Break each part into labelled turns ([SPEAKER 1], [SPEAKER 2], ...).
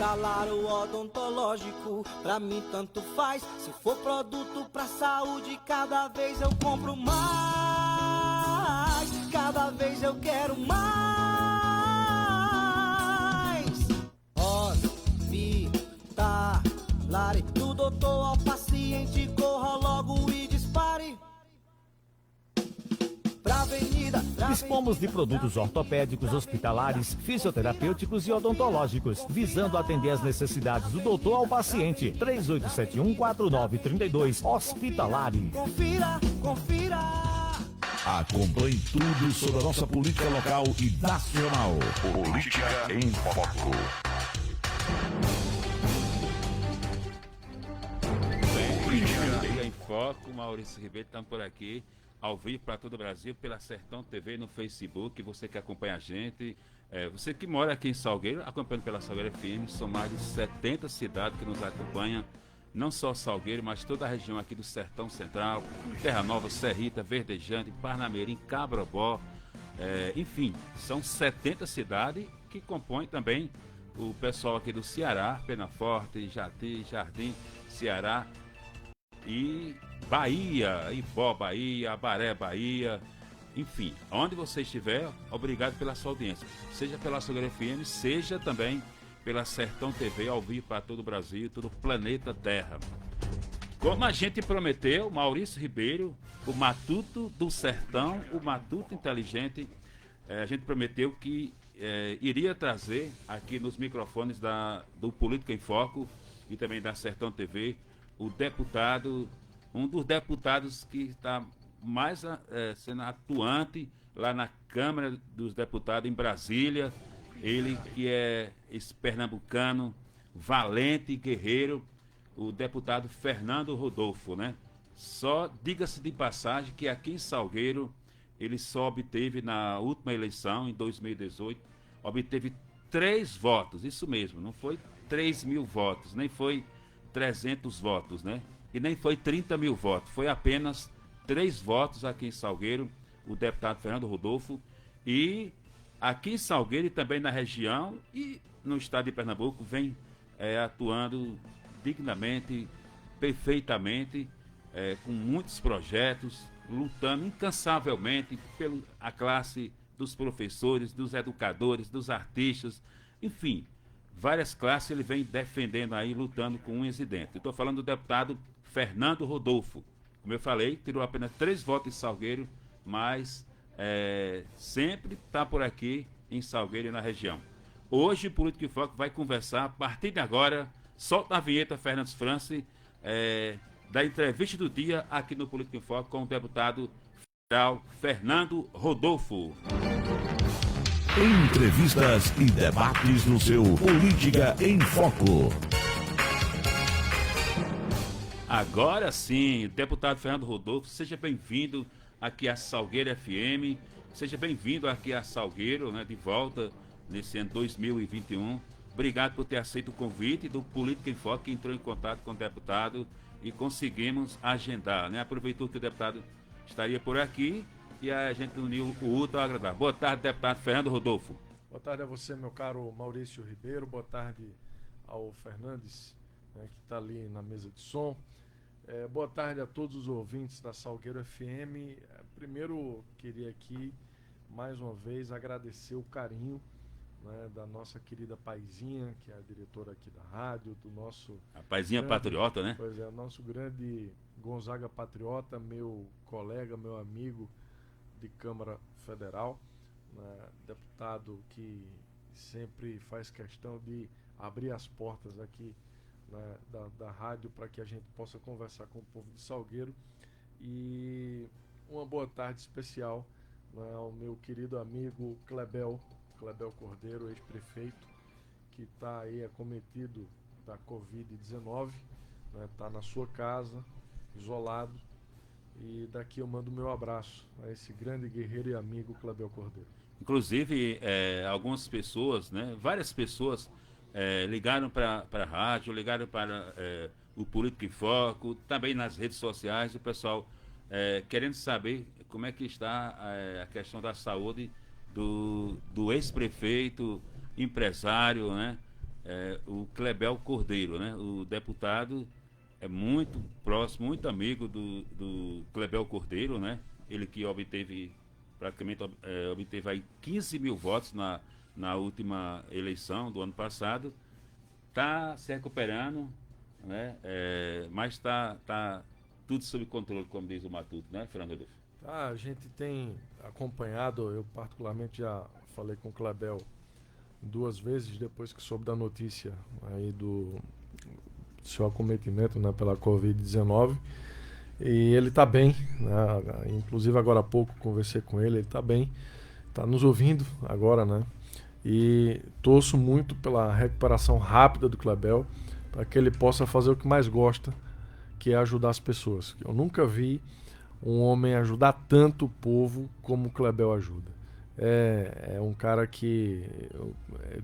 [SPEAKER 1] Hospitalar ou odontológico, pra mim tanto faz. Se for produto pra saúde, cada vez eu compro mais. Cada vez eu quero mais. Hospitalar, do doutor ao paciente, corra logo e dispare.
[SPEAKER 2] Dispomos de produtos ortopédicos, hospitalares, fisioterapêuticos e odontológicos, visando atender as necessidades do doutor ao paciente. 3871-4932, Hospitalare.
[SPEAKER 1] Confira.
[SPEAKER 3] Acompanhe tudo sobre a nossa política local e nacional. Política em Foco.
[SPEAKER 4] Política em Foco, Maurício Ribeiro, estamos por aqui, ao vivo para todo o Brasil, pela Sertão TV no Facebook. Você que acompanha a gente, você que mora aqui em Salgueiro, acompanhando pela Salgueiro FM, são mais de 70 cidades que nos acompanham, não só Salgueiro, mas toda a região aqui do Sertão Central, Terra Nova, Serrita, Verdejante, Parnamirim, Cabrobó, enfim, são 70 cidades que compõem também o pessoal aqui do Ceará, Penaforte, Jati, Jardim, Ceará, e Bahia, Ibó, Bahia, Abaré, Bahia, enfim, onde você estiver, obrigado pela sua audiência, seja pela Salgueiro FM, seja também pela Sertão TV, ao vivo para todo o Brasil, todo o planeta Terra. Como a gente prometeu, Maurício Ribeiro, o Matuto do Sertão, o Matuto Inteligente, a gente prometeu que iria trazer aqui nos microfones do Política em Foco e também da Sertão TV, o deputado, um dos deputados que está mais sendo atuante lá na Câmara dos Deputados em Brasília, ele que é esse pernambucano, valente, guerreiro, o deputado Fernando Rodolfo, né? Só diga-se de passagem que aqui em Salgueiro, ele só obteve na última eleição, em 2018, obteve 3 votos, isso mesmo, não foi 3.000 votos, nem foi 300 votos, né? E nem foi 30 mil votos, foi apenas 3 votos aqui em Salgueiro, o deputado Fernando Rodolfo, e aqui em Salgueiro e também na região e no estado de Pernambuco vem atuando dignamente, perfeitamente, com muitos projetos, lutando incansavelmente pela classe dos professores, dos educadores, dos artistas, enfim, várias classes ele vem defendendo aí, lutando com unhas e dentes. Estou falando do deputado Fernando Rodolfo. Como eu falei, tirou apenas 3 votos em Salgueiro, mas sempre está por aqui em Salgueiro e na região. Hoje o Político em Foco vai conversar, a partir de agora, solta a vinheta, Fernandes France, da entrevista do dia aqui no Político em Foco com o deputado federal Fernando Rodolfo.
[SPEAKER 3] Entrevistas e debates no seu Política em Foco.
[SPEAKER 4] Agora sim, deputado Fernando Rodolfo, seja bem-vindo aqui a Salgueiro FM, seja bem-vindo aqui a Salgueiro, né, de volta nesse ano 2021. Obrigado por ter aceito o convite do Política em Foco, que entrou em contato com o deputado e conseguimos agendar, né? Aproveitou que o deputado estaria por aqui e a gente uniu o útil ao agradável. Boa tarde, deputado Fernando Rodolfo.
[SPEAKER 5] Boa tarde a você, meu caro Maurício Ribeiro. Boa tarde ao Fernandes, né, que está ali na mesa de som. Boa tarde a todos os ouvintes da Salgueiro FM. Primeiro, queria aqui, mais uma vez, agradecer o carinho, né, da nossa querida Paizinha, que é a diretora aqui da rádio, do nosso...
[SPEAKER 4] A Paizinha grande, patriota, né?
[SPEAKER 5] Pois é, o nosso grande Gonzaga Patriota, meu colega, meu amigo de Câmara Federal, né, deputado que sempre faz questão de abrir as portas aqui, né, da rádio para que a gente possa conversar com o povo de Salgueiro. E uma boa tarde especial, né, ao meu querido amigo Clebel Cordeiro, ex-prefeito, que está aí acometido da Covid-19, né, tá na sua casa, isolado. E daqui eu mando meu abraço a esse grande guerreiro e amigo Clebel Cordeiro.
[SPEAKER 4] Inclusive, algumas pessoas, né, várias pessoas ligaram para a rádio, ligaram para o Político em Foco, também nas redes sociais, o pessoal querendo saber como é que está a questão da saúde do ex-prefeito, empresário, né, o Clebel Cordeiro, né? O deputado é muito próximo, muito amigo do Clebel Cordeiro, né? Ele que obteve aí 15 mil votos na última eleição do ano passado, está se recuperando, né? Mas está tudo sob controle, como diz o Matuto, né, Fernando Rodolfo?
[SPEAKER 5] A gente tem acompanhado, eu particularmente já falei com o Clebel 2 vezes depois que soube da notícia aí do seu acometimento, né, pela Covid-19, e ele está bem, né? Inclusive agora há pouco conversei com ele está bem, está nos ouvindo agora, né? E torço muito pela recuperação rápida do Clebel, para que ele possa fazer o que mais gosta, que é ajudar as pessoas. Eu nunca vi um homem ajudar tanto o povo como o Clebel ajuda. É um cara que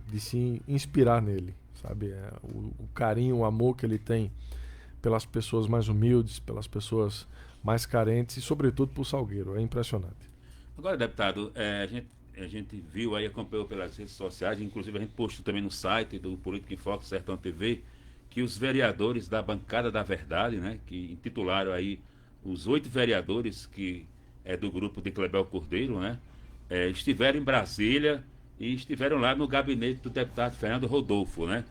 [SPEAKER 5] de se inspirar nele, sabe? O carinho, o amor que ele tem pelas pessoas mais humildes, pelas pessoas mais carentes e, sobretudo, por Salgueiro. É impressionante.
[SPEAKER 4] Agora, deputado, a gente viu aí, acompanhou pelas redes sociais, inclusive a gente postou também no site do Política em Foco, Sertão TV, que os vereadores da Bancada da Verdade, né, que intitularam aí os 8 vereadores que é do grupo de Clebel Cordeiro, né, estiveram em Brasília e estiveram lá no gabinete do deputado Fernando Rodolfo, né?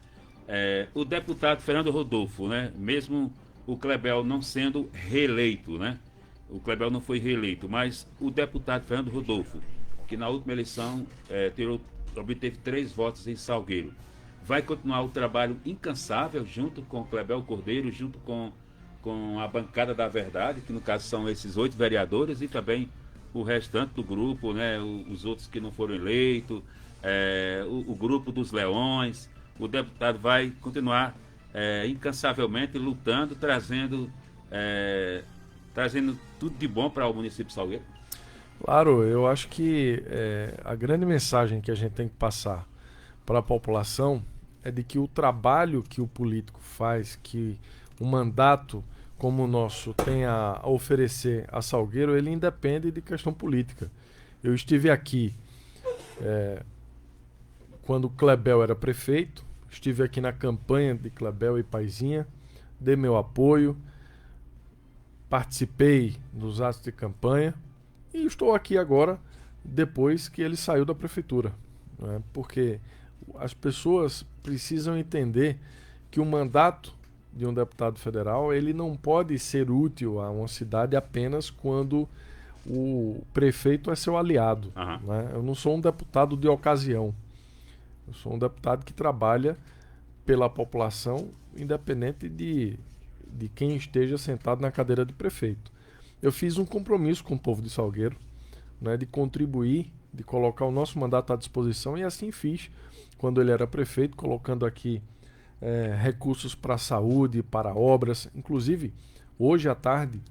[SPEAKER 4] O deputado Fernando Rodolfo, né, mesmo o Clebel não sendo reeleito, né? O Clebel não foi reeleito, mas o deputado Fernando Rodolfo, que na última eleição obteve 3 votos em Salgueiro, vai continuar o trabalho incansável junto com o Clebel Cordeiro, junto com a Bancada da Verdade, que no caso são esses 8 vereadores e também o restante do grupo, né, os outros que não foram eleitos, o grupo dos Leões. O deputado vai continuar incansavelmente lutando, trazendo tudo de bom para o município de Salgueiro.
[SPEAKER 5] Claro, eu acho que a grande mensagem que a gente tem que passar para a população é de que o trabalho que o político faz, que o mandato como o nosso tem a oferecer a Salgueiro, ele independe de questão política. Eu estive aqui quando o Clebel era prefeito, estive aqui na campanha de Clebel e Paizinha, dei meu apoio, participei dos atos de campanha e estou aqui agora depois que ele saiu da prefeitura, né? Porque as pessoas precisam entender que o mandato de um deputado federal ele não pode ser útil a uma cidade apenas quando o prefeito é seu aliado, né? Eu não sou um deputado de ocasião, eu sou um deputado que trabalha pela população, independente de quem esteja sentado na cadeira de prefeito. Eu fiz um compromisso com o povo de Salgueiro, né, de contribuir, de colocar o nosso mandato à disposição, e assim fiz quando ele era prefeito, colocando aqui recursos para a saúde, para obras. Inclusive, hoje à tarde,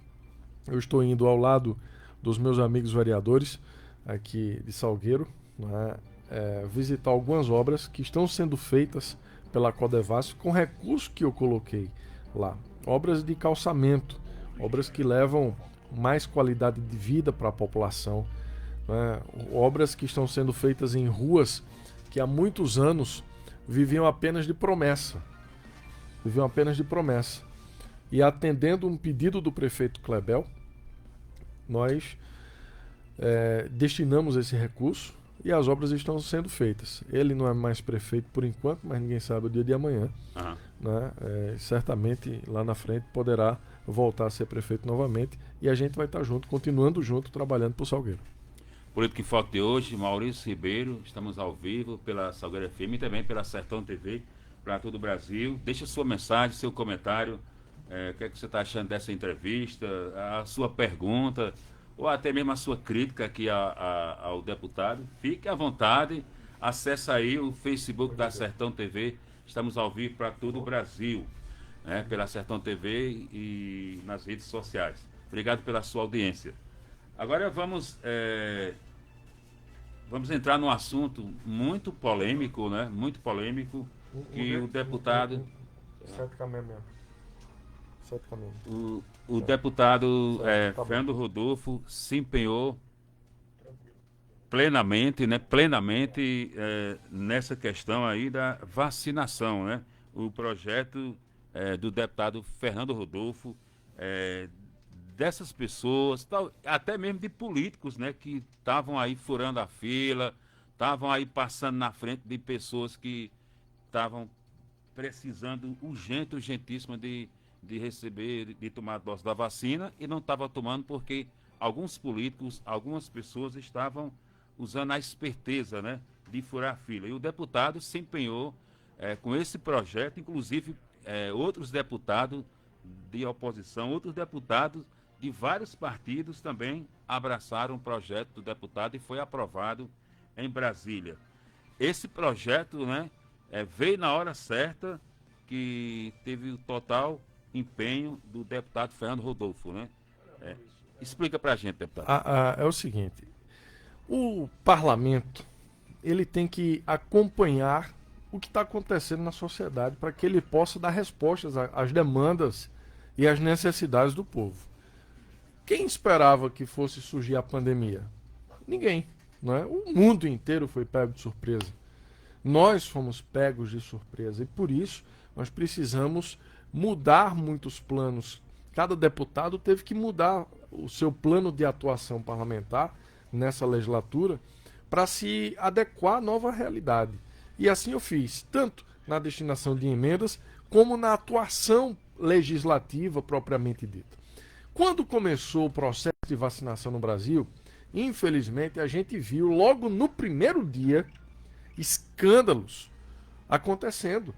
[SPEAKER 5] eu estou indo ao lado dos meus amigos vereadores aqui de Salgueiro, né, visitar algumas obras que estão sendo feitas pela Codevasf com recursos que eu coloquei lá. Obras de calçamento, obras que levam mais qualidade de vida para a população, né? Obras que estão sendo feitas em ruas que há muitos anos viviam apenas de promessa. E atendendo um pedido do prefeito Clebel, nós destinamos esse recurso e as obras estão sendo feitas. Ele não é mais prefeito por enquanto, mas ninguém sabe o dia de amanhã. Né? Certamente lá na frente poderá voltar a ser prefeito novamente e a gente vai estar junto, continuando junto, trabalhando para o Salgueiro.
[SPEAKER 4] Política em Foco de hoje, Maurício Ribeiro, estamos ao vivo pela Salgueiro FM e também pela Sertão TV, para todo o Brasil. Deixa sua mensagem, seu comentário, o que é que você está achando dessa entrevista, a sua pergunta, ou até mesmo a sua crítica aqui ao deputado. Fique à vontade, acesse aí o Facebook da Sertão TV, estamos ao vivo para todo o Brasil, né, pela Sertão TV e nas redes sociais. Obrigado pela sua audiência. Agora vamos entrar num assunto muito polêmico, né? Muito polêmico, que o deputado... O deputado Fernando Rodolfo se empenhou plenamente, né, nessa questão aí da vacinação, né? O projeto do deputado Fernando Rodolfo, dessas pessoas, até mesmo de políticos, né, que estavam aí furando a fila, estavam aí passando na frente de pessoas que estavam precisando urgentíssima de receber, de tomar a dose da vacina e não estavam tomando porque alguns políticos, algumas pessoas estavam usando a esperteza, né, de furar a fila. E o deputado se empenhou com esse projeto, inclusive outros deputados de oposição, outros deputados de vários partidos também abraçaram o projeto do deputado e foi aprovado em Brasília. Esse projeto, né, veio na hora certa, que teve o total empenho do deputado Fernando Rodolfo, né? Explica pra gente, deputado.
[SPEAKER 5] É o seguinte, o parlamento, ele tem que acompanhar o que está acontecendo na sociedade para que ele possa dar respostas às demandas e às necessidades do povo. Quem esperava que fosse surgir a pandemia? Ninguém, não é? O mundo inteiro foi pego de surpresa. Nós fomos pegos de surpresa e por isso nós precisamos mudar muitos planos. Cada deputado teve que mudar o seu plano de atuação parlamentar nessa legislatura para se adequar à nova realidade. E assim eu fiz, tanto na destinação de emendas como na atuação legislativa propriamente dita. Quando começou o processo de vacinação no Brasil, infelizmente a gente viu logo no primeiro dia escândalos acontecendo,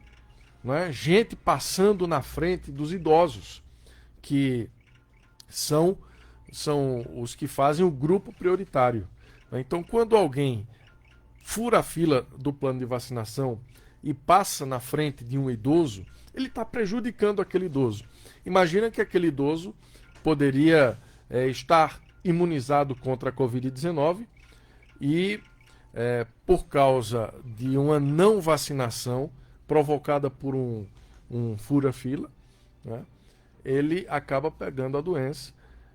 [SPEAKER 5] não é? Gente passando na frente dos idosos, que são os que fazem o grupo prioritário. Então, quando alguém fura a fila do plano de vacinação e passa na frente de um idoso, ele está prejudicando aquele idoso. Imagina que aquele idoso poderia estar imunizado contra a Covid-19 e, por causa de uma não vacinação provocada por um fura-fila, né, ele acaba pegando a doença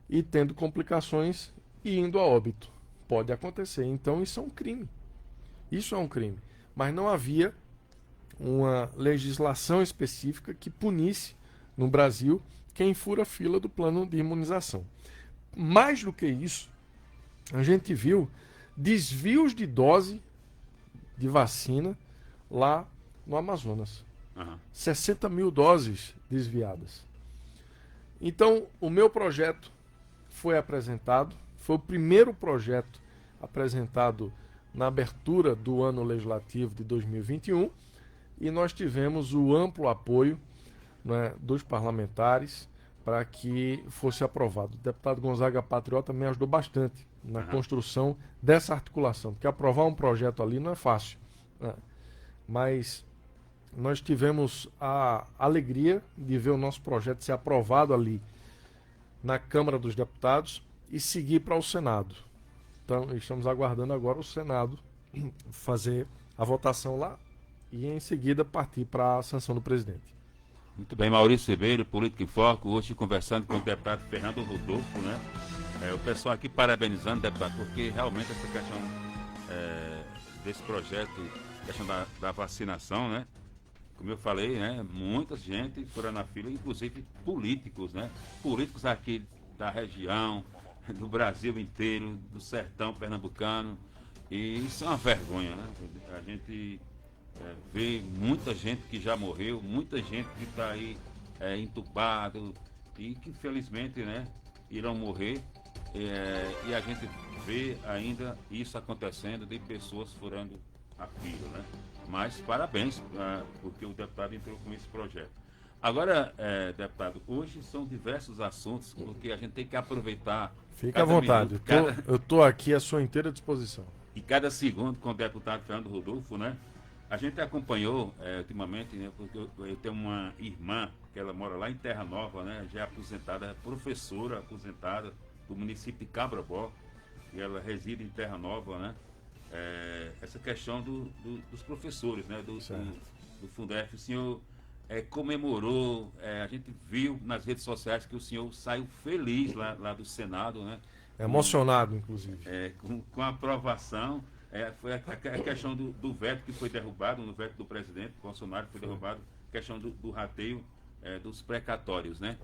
[SPEAKER 5] e tendo complicações e indo a óbito. Pode acontecer. Então isso é um crime. Isso é um crime. Mas não havia uma legislação específica que punisse no Brasil quem fura a fila do plano de imunização. Mais do que isso, a gente viu desvios de dose de vacina lá no Amazonas. 60 mil doses desviadas. Então, o meu projeto foi apresentado, foi o primeiro projeto apresentado na abertura do ano legislativo de 2021 e nós tivemos o amplo apoio, né, dos parlamentares para que fosse aprovado. O deputado Gonzaga Patriota me ajudou bastante na construção dessa articulação, porque aprovar um projeto ali não é fácil, né? Mas nós tivemos a alegria de ver o nosso projeto ser aprovado ali na Câmara dos Deputados e seguir para o Senado. Então, estamos aguardando agora o Senado fazer a votação lá e em seguida partir para a sanção do presidente.
[SPEAKER 4] Muito bem, Maurício Ribeiro, Política em Foco, hoje conversando com o deputado Fernando Rodolfo, né? O pessoal aqui parabenizando, deputado, porque realmente essa questão desse projeto, questão da vacinação, né? Como eu falei, né? Muita gente furando a fila, inclusive políticos, né? Políticos aqui da região, do Brasil inteiro, do sertão pernambucano. E isso é uma vergonha, né? A gente vê muita gente que já morreu, muita gente que está aí entubado e que infelizmente, né, irão morrer. E a gente vê ainda isso acontecendo de pessoas furando a fila, né? Mas parabéns, porque o deputado entrou com esse projeto. Agora, deputado, hoje são diversos assuntos, porque a gente tem que aproveitar.
[SPEAKER 5] Fique à vontade, eu estou aqui à sua inteira disposição.
[SPEAKER 4] E cada segundo com o deputado Fernando Rodolfo, né? A gente acompanhou ultimamente, né, porque eu tenho uma irmã que ela mora lá em Terra Nova, né? Já é aposentada, professora aposentada do município de Cabrobó, e ela reside em Terra Nova, né? Essa questão dos professores, né? Do Fundef, o senhor comemorou, a gente viu nas redes sociais que o senhor saiu feliz lá do Senado, né?
[SPEAKER 5] Emocionado, inclusive.
[SPEAKER 4] Com a aprovação, foi a questão do veto que foi derrubado, no veto do presidente Bolsonaro que foi derrubado, questão do rateio dos precatórios, né?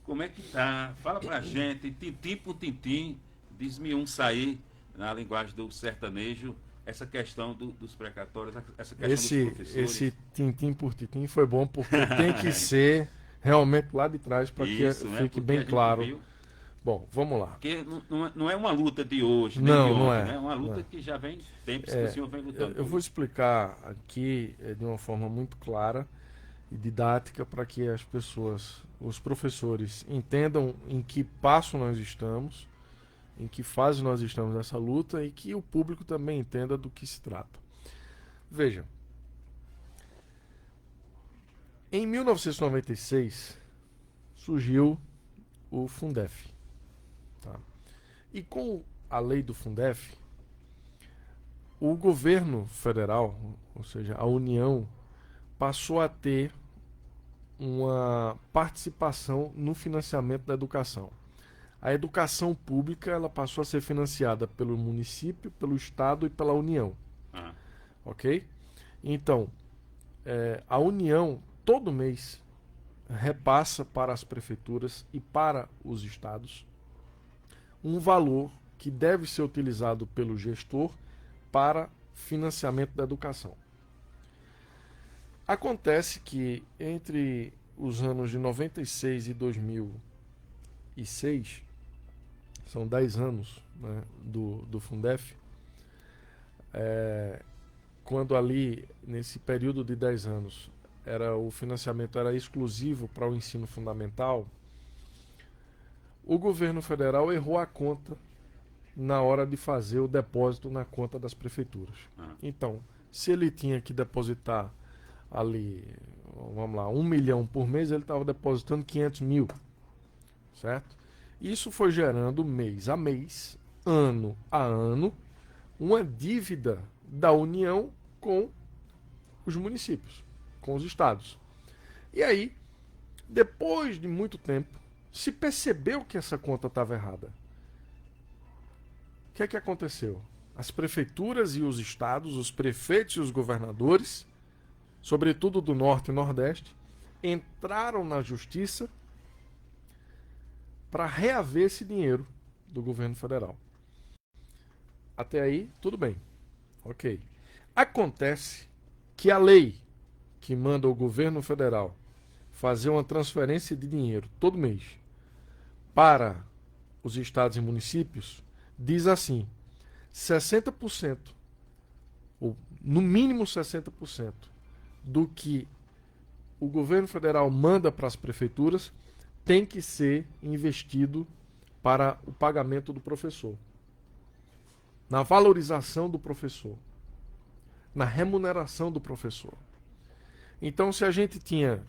[SPEAKER 4] Como é que tá? Fala pra gente, tintim por tintim, diz-me um sair, na linguagem do sertanejo, essa questão dos precatórios, essa questão dos professores.
[SPEAKER 5] Esse tintim por tintim foi bom, porque tem que ser realmente lá de trás, para que fique bem claro. Bom, vamos lá.
[SPEAKER 4] Porque não é uma luta de hoje, nem
[SPEAKER 5] não,
[SPEAKER 4] de ontem,
[SPEAKER 5] não é.
[SPEAKER 4] né? É uma luta que já vem tempos que o senhor vem lutando.
[SPEAKER 5] Eu vou explicar aqui de uma forma muito clara e didática para que as pessoas, os professores, entendam em que passo nós estamos, em que fase nós estamos nessa luta e que o público também entenda do que se trata. Veja, em 1996 surgiu o Fundef. Tá? E com a lei do Fundef, o governo federal, ou seja, a União, passou a ter uma participação no financiamento da educação. A educação pública ela passou a ser financiada pelo município, pelo Estado e pela União. Ok? Então, a União, todo mês, repassa para as prefeituras e para os estados um valor que deve ser utilizado pelo gestor para financiamento da educação. Acontece que entre os anos de 96 e 2006, são 10 anos, né, do Fundef, quando ali, nesse período de 10 anos, o financiamento era exclusivo para o ensino fundamental, o governo federal errou a conta na hora de fazer o depósito na conta das prefeituras. Então, se ele tinha que depositar ali, vamos lá, 1 milhão por mês, ele estava depositando 500 mil, certo? Isso foi gerando mês a mês, ano a ano, uma dívida da União com os municípios, com os estados. E aí, depois de muito tempo, se percebeu que essa conta estava errada. O que é que aconteceu? As prefeituras e os estados, os prefeitos e os governadores, sobretudo do Norte e Nordeste, entraram na justiça para reaver esse dinheiro do governo federal. Até aí, tudo bem. Ok. Acontece que a lei que manda o governo federal fazer uma transferência de dinheiro todo mês para os estados e municípios diz assim: 60%, ou no mínimo 60%, do que o governo federal manda para as prefeituras tem que ser investido para o pagamento do professor, na valorização do professor, na remuneração do professor. Então, se a gente tinha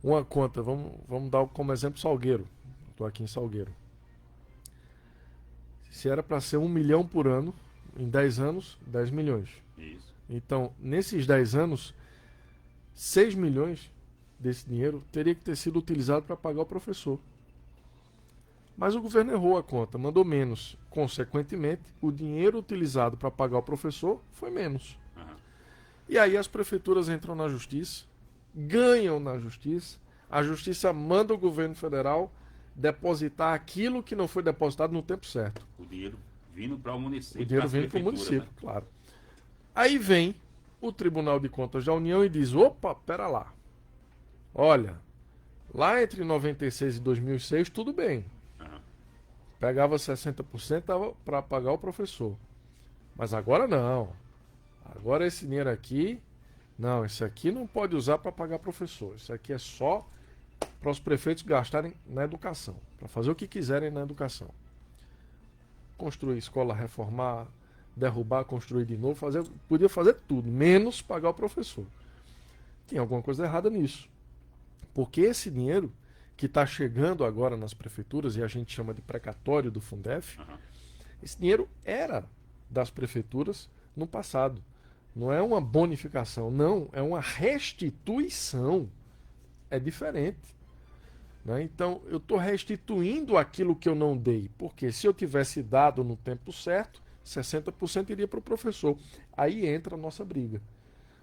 [SPEAKER 5] uma conta, vamos dar como exemplo Salgueiro, estou aqui em Salgueiro. Se era para ser 1 milhão por ano, em 10 anos, 10 milhões.
[SPEAKER 4] Isso.
[SPEAKER 5] Então, nesses 10 anos, 6 milhões desse dinheiro teria que ter sido utilizado para pagar o professor. Mas o governo errou a conta, mandou menos. Consequentemente, o dinheiro utilizado para pagar o professor foi menos. E aí as prefeituras entram na justiça, ganham na justiça, a justiça manda o governo federal depositar aquilo que não foi depositado no tempo certo.
[SPEAKER 4] O dinheiro vindo para o município.
[SPEAKER 5] O dinheiro vindo para o município, né? Claro. Aí vem o Tribunal de Contas da União e diz: opa, pera lá. Olha, lá entre 96 e 2006 tudo bem. Pegava 60% para pagar o professor. Mas agora não. Agora esse dinheiro aqui, não, esse aqui não pode usar para pagar professor. Isso aqui é só para os prefeitos gastarem na educação, para fazer o que quiserem na educação. Construir escola, reformar, derrubar, construir de novo, podia fazer tudo, menos pagar o professor. Tem alguma coisa errada nisso. Porque esse dinheiro que está chegando agora nas prefeituras, e a gente chama de precatório do Fundef, esse dinheiro era das prefeituras no passado. Não é uma bonificação, não, é uma restituição. É diferente. Né? Então, eu estou restituindo aquilo que eu não dei, porque se eu tivesse dado no tempo certo, 60% iria para o professor. Aí entra a nossa briga,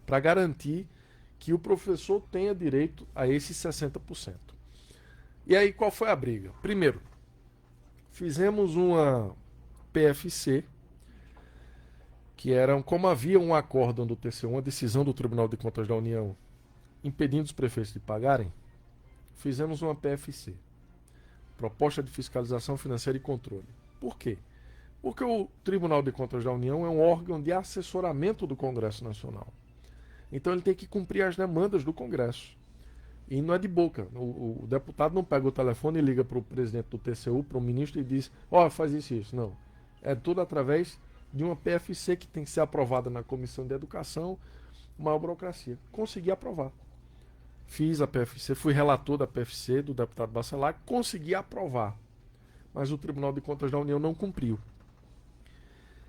[SPEAKER 5] para garantir que o professor tenha direito a esses 60%. E aí, qual foi a briga? Primeiro, fizemos uma PFC, que era, como havia um acórdão do TCU, uma decisão do Tribunal de Contas da União, impedindo os prefeitos de pagarem, fizemos uma PFC, Proposta de Fiscalização Financeira e Controle. Por quê? Porque o Tribunal de Contas da União é um órgão de assessoramento do Congresso Nacional. Então ele tem que cumprir as demandas do Congresso. E não é de boca. O deputado não pega o telefone e liga para o presidente do TCU, para o ministro, e diz, faz isso e isso. Não. É tudo através de uma PFC que tem que ser aprovada na Comissão de Educação, maior burocracia. Consegui aprovar. Fiz a PFC, fui relator da PFC, do deputado Bacelar, consegui aprovar. Mas o Tribunal de Contas da União não cumpriu.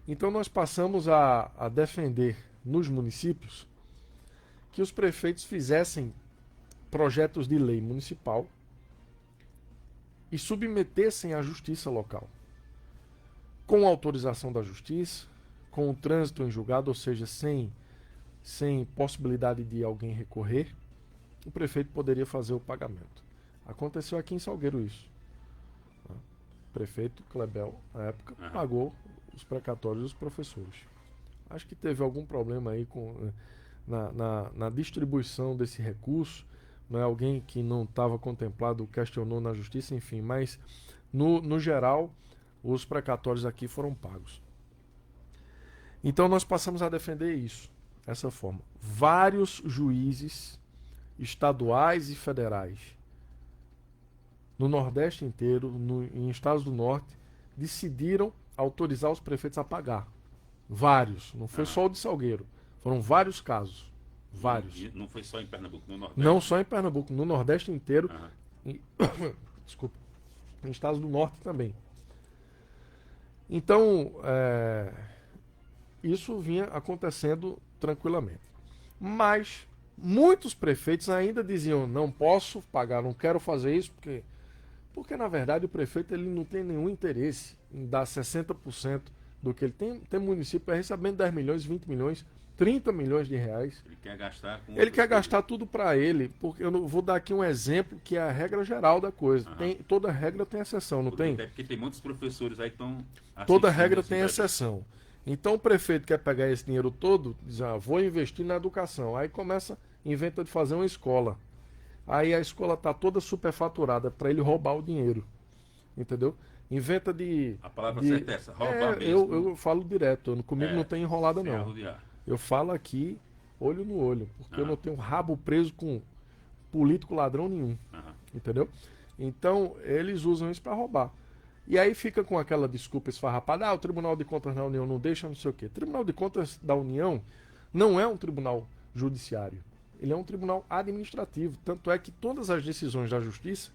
[SPEAKER 5] Então nós passamos a defender nos municípios que os prefeitos fizessem projetos de lei municipal e submetessem à justiça local, com autorização da justiça, com o trânsito em julgado, ou seja, sem possibilidade de alguém recorrer, o prefeito poderia fazer o pagamento. Aconteceu aqui em Salgueiro isso. O prefeito Clebel, na época, pagou os precatórios dos professores. Acho que teve algum problema aí na distribuição desse recurso, não é? Alguém que não estava contemplado questionou na justiça, enfim, mas no geral os precatórios aqui foram pagos. Então nós passamos a defender isso, dessa forma. Vários juízes estaduais e federais no Nordeste inteiro, em estados do Norte, decidiram autorizar os prefeitos a pagar. Vários, não foi só o de Salgueiro, foram vários casos. Vários.
[SPEAKER 4] E não foi só em Pernambuco, no Nordeste?
[SPEAKER 5] Não só em Pernambuco, no Nordeste inteiro. Desculpa. Em estados do Norte também. Então, isso vinha acontecendo tranquilamente. Mas muitos prefeitos ainda diziam, não posso pagar, não quero fazer isso, porque na verdade o prefeito ele não tem nenhum interesse em dar 60% do que ele tem. Tem município recebendo 10 milhões, 20 milhões, 30 milhões de reais.
[SPEAKER 4] Ele quer gastar com
[SPEAKER 5] Ele quer gastar tudo para ele, porque eu vou dar aqui um exemplo que é a regra geral da coisa. Toda regra tem exceção, não tem?
[SPEAKER 4] Porque tem muitos professores aí que estão...
[SPEAKER 5] Toda regra tem exceção. Então o prefeito quer pegar esse dinheiro todo, diz, vou investir na educação. Aí inventa de fazer uma escola. Aí a escola está toda superfaturada para ele roubar o dinheiro. Entendeu? Inventa de...
[SPEAKER 4] A palavra certa é essa, roubar mesmo.
[SPEAKER 5] Eu falo direto, comigo não tem enrolada não.
[SPEAKER 4] Arrodear.
[SPEAKER 5] Eu falo aqui, olho no olho, porque eu não tenho rabo preso com político ladrão nenhum. Entendeu? Então, eles usam isso para roubar. E aí fica com aquela desculpa esfarrapada, o Tribunal de Contas da União não deixa, não sei o quê. Tribunal de Contas da União não é um tribunal judiciário. Ele é um tribunal administrativo. Tanto é que todas as decisões da justiça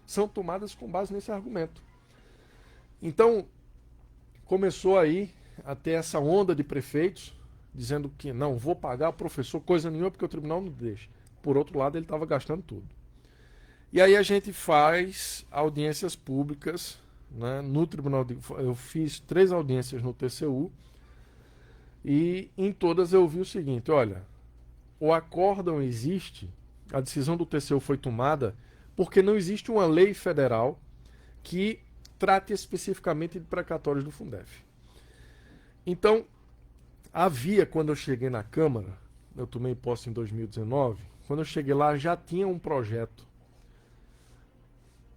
[SPEAKER 5] são tomadas com base nesse argumento. Então, começou aí a ter essa onda de prefeitos dizendo que não, vou pagar o professor coisa nenhuma porque o tribunal não deixa. Por outro lado, ele estava gastando tudo. E aí a gente faz audiências públicas, né, no tribunal. Eu fiz 3 audiências no TCU e em todas eu vi o seguinte, olha, o acórdão existe, a decisão do TCU foi tomada porque não existe uma lei federal que trate especificamente de precatórios do Fundef. Então, havia, quando eu cheguei na Câmara, eu tomei posse em 2019, quando eu cheguei lá já tinha um projeto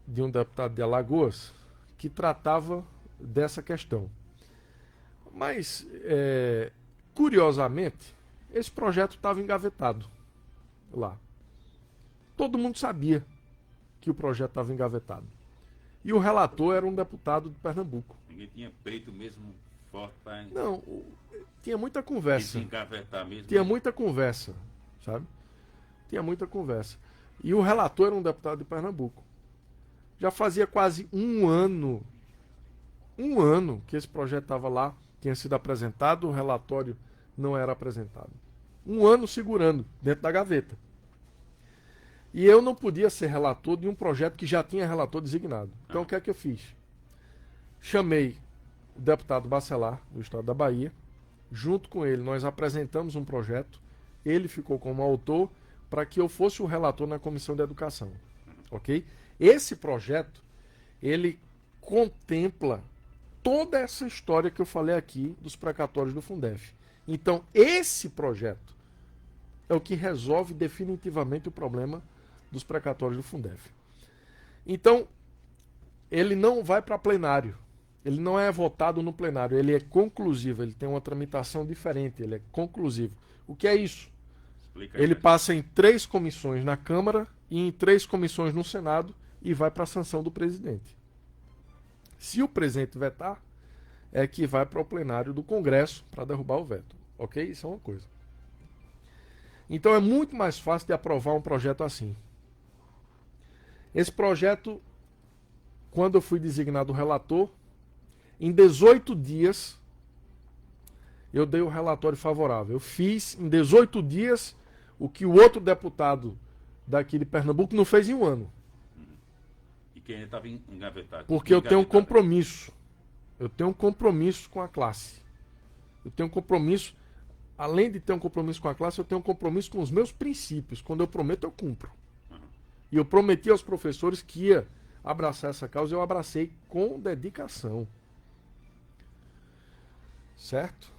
[SPEAKER 5] de um deputado de Alagoas que tratava dessa questão. Mas, curiosamente, esse projeto estava engavetado lá. Todo mundo sabia que o projeto estava engavetado. E o relator era um deputado de Pernambuco.
[SPEAKER 4] Ninguém tinha peito mesmo forte para...
[SPEAKER 5] Não, tinha muita conversa.
[SPEAKER 4] Engavetar mesmo.
[SPEAKER 5] Tinha muita conversa, sabe? Tinha muita conversa. E o relator era um deputado de Pernambuco. Já fazia quase um ano que esse projeto estava lá, tinha sido apresentado, o relatório não era apresentado. Um ano segurando dentro da gaveta. E eu não podia ser relator de um projeto que já tinha relator designado. Então o que é que eu fiz? Chamei o deputado Bacelar, do estado da Bahia. Junto com ele, nós apresentamos um projeto. Ele ficou como autor para que eu fosse o relator na Comissão de Educação. Ok? Esse projeto, ele contempla toda essa história que eu falei aqui dos precatórios do Fundef. Então, esse projeto é o que resolve definitivamente o problema dos precatórios do Fundef. Então, ele não vai para plenário. Ele não é votado no plenário. Ele é conclusivo. Ele tem uma tramitação diferente. Ele é conclusivo. O que é isso? Ele passa em 3 comissões na Câmara e em 3 comissões no Senado e vai para a sanção do presidente. Se o presidente vetar, é que vai para o plenário do Congresso para derrubar o veto. Ok? Isso é uma coisa. Então é muito mais fácil de aprovar um projeto assim. Esse projeto, quando eu fui designado relator, em 18 dias eu dei o relatório favorável. Eu fiz em 18 dias o que o outro deputado daqui de Pernambuco não fez em um ano.
[SPEAKER 4] E quem estava engavetado?
[SPEAKER 5] Porque eu tenho um compromisso. Eu tenho um compromisso com a classe. Eu tenho um compromisso, além de ter um compromisso com a classe, eu tenho um compromisso com os meus princípios. Quando eu prometo, eu cumpro. E eu prometi aos professores que ia abraçar essa causa, eu abracei com dedicação. Certo?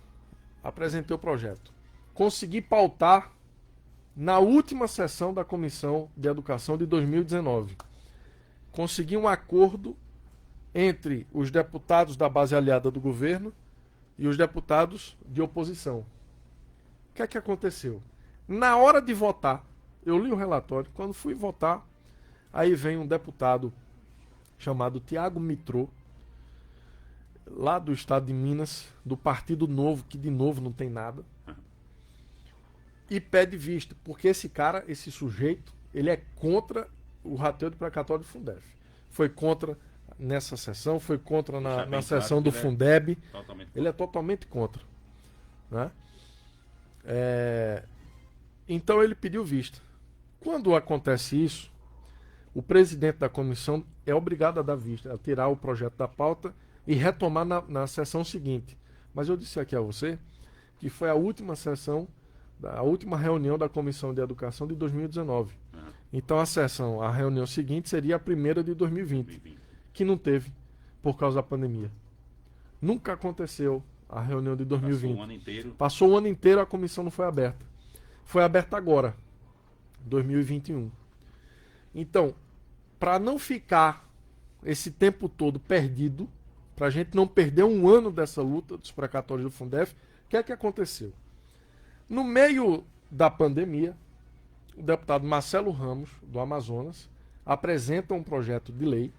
[SPEAKER 5] Apresentei o projeto. Consegui pautar na última sessão da Comissão de Educação de 2019. Consegui um acordo entre os deputados da base aliada do governo e os deputados de oposição. O que é que aconteceu? Na hora de votar, eu li o relatório, quando fui votar, aí vem um deputado chamado Tiago Mitrô, lá do estado de Minas, do Partido Novo, que de novo não tem nada, e pede vista, porque esse cara, esse sujeito, ele é contra o rateio de precatório do Fundef. Foi contra nessa sessão, foi contra na sessão do Fundeb. Ele é totalmente contra. Né? Então ele pediu vista. Quando acontece isso, o presidente da comissão é obrigado a dar vista, a tirar o projeto da pauta e retomar na sessão seguinte. Mas eu disse aqui a você que foi a última sessão, a última reunião da Comissão de Educação de 2019. Então a reunião seguinte seria a primeira de 2020, que não teve por causa da pandemia. Nunca aconteceu a reunião de 2020.
[SPEAKER 4] Passou o ano inteiro.
[SPEAKER 5] Passou o ano inteiro, a comissão não foi aberta. Foi aberta agora, 2021. Então, para não ficar esse tempo todo perdido, para a gente não perder um ano dessa luta dos precatórios do Fundef, o que é que aconteceu? No meio da pandemia, o deputado Marcelo Ramos, do Amazonas, apresenta um projeto de lei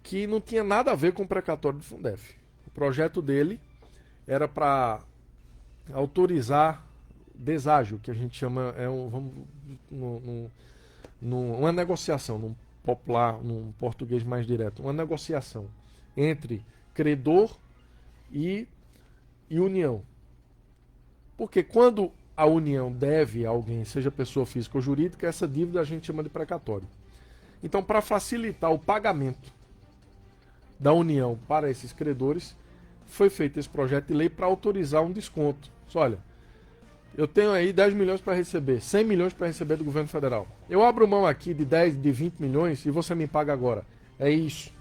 [SPEAKER 5] que não tinha nada a ver com o precatório do Fundef. O projeto dele era para autorizar deságio, que a gente chama, uma negociação, num popular, num português mais direto, uma negociação entre credor e União. Porque quando a União deve a alguém, seja pessoa física ou jurídica, essa dívida a gente chama de precatório. Então, para facilitar o pagamento da União para esses credores, foi feito esse projeto de lei para autorizar um desconto. Olha, eu tenho aí 10 milhões para receber, 100 milhões para receber do governo federal. Eu abro mão aqui de 10, de 20 milhões e você me paga agora. É isso.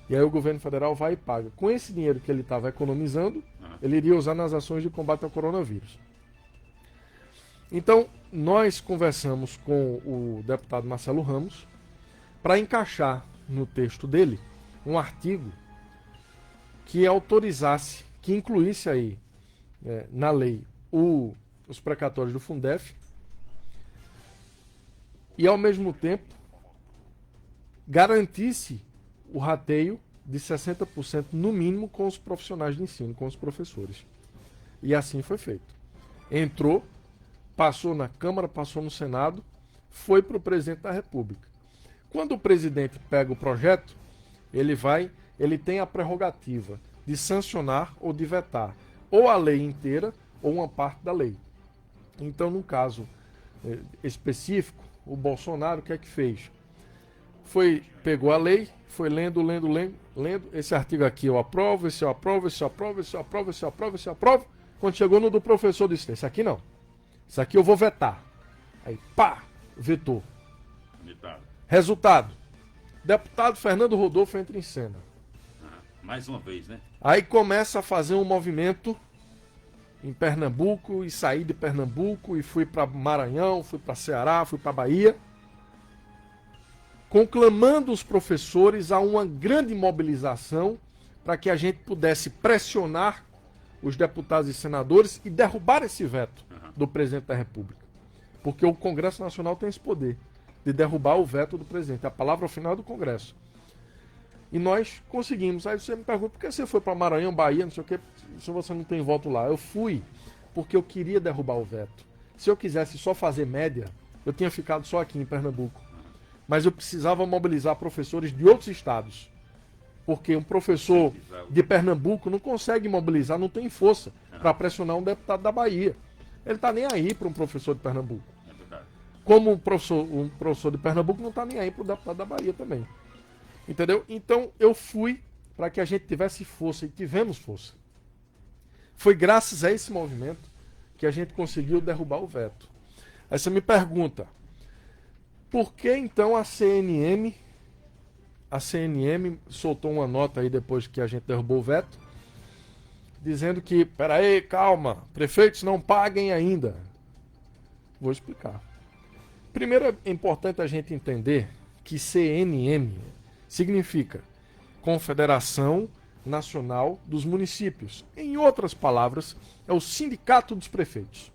[SPEAKER 5] E aí o governo federal vai e paga. Com esse dinheiro que ele estava economizando, ele iria usar nas ações de combate ao coronavírus. Então, nós conversamos com o deputado Marcelo Ramos para encaixar no texto dele um artigo que autorizasse, que incluísse aí na lei os precatórios do Fundef e, ao mesmo tempo, garantisse o rateio de 60% no mínimo com os profissionais de ensino, com os professores. E assim foi feito. Entrou, passou na Câmara, passou no Senado, foi para o presidente da República. Quando o presidente pega o projeto, ele tem a prerrogativa de sancionar ou de vetar ou a lei inteira ou uma parte da lei. Então, no caso específico, o Bolsonaro, o que é que fez? Pegou a lei, foi lendo, esse artigo aqui eu aprovo, esse eu aprovo, esse eu aprovo, esse eu aprovo, esse eu aprovo, esse eu aprovo. Quando chegou no do professor, disse, esse aqui não. Esse aqui eu vou vetar. Aí, pá, vetou. Resultado. Deputado Fernando Rodolfo entra em cena.
[SPEAKER 4] Mais uma vez, né?
[SPEAKER 5] Aí começa a fazer um movimento em Pernambuco, e saí de Pernambuco, e fui para Maranhão, fui para Ceará, fui para Bahia, conclamando os professores a uma grande mobilização para que a gente pudesse pressionar os deputados e senadores e derrubar esse veto do presidente da República. Porque o Congresso Nacional tem esse poder de derrubar o veto do presidente. A palavra final é do Congresso. E nós conseguimos. Aí você me pergunta, por que você foi para Maranhão, Bahia, não sei o quê, se você não tem voto lá? Eu fui porque eu queria derrubar o veto. Se eu quisesse só fazer média, eu tinha ficado só aqui em Pernambuco. Mas eu precisava mobilizar professores de outros estados. Porque um professor de Pernambuco não consegue mobilizar, não tem força para pressionar um deputado da Bahia. Ele está nem aí para um professor de Pernambuco. Como um professor de Pernambuco não está nem aí para o deputado da Bahia também. Entendeu? Então eu fui para que a gente tivesse força, e tivemos força. Foi graças a esse movimento que a gente conseguiu derrubar o veto. Aí você me pergunta, por que então a CNM soltou uma nota aí depois que a gente derrubou o veto, dizendo que, peraí, calma, prefeitos não paguem ainda. Vou explicar. Primeiro é importante a gente entender que CNM significa Confederação Nacional dos Municípios. Em outras palavras, é o Sindicato dos Prefeitos.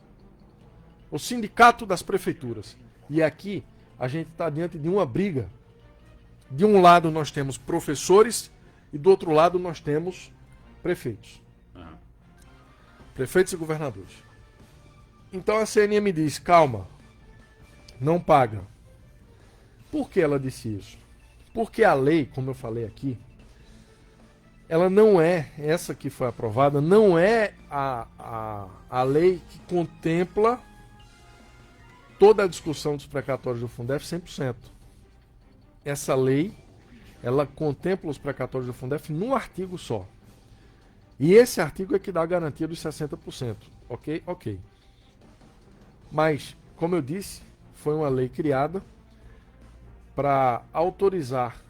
[SPEAKER 5] O Sindicato das Prefeituras. E aqui a gente está diante de uma briga. De um lado nós temos professores e do outro lado nós temos prefeitos. Prefeitos e governadores. Então a CNM diz, calma, não paga. Por que ela disse isso? Porque a lei, como eu falei aqui, ela não é, essa que foi aprovada, não é a lei que contempla toda a discussão dos precatórios do Fundef 100%. Essa lei, ela contempla os precatórios do Fundef num artigo só. E esse artigo é que dá a garantia dos 60%. Ok? Ok. Mas, como eu disse, foi uma lei criada para autorizar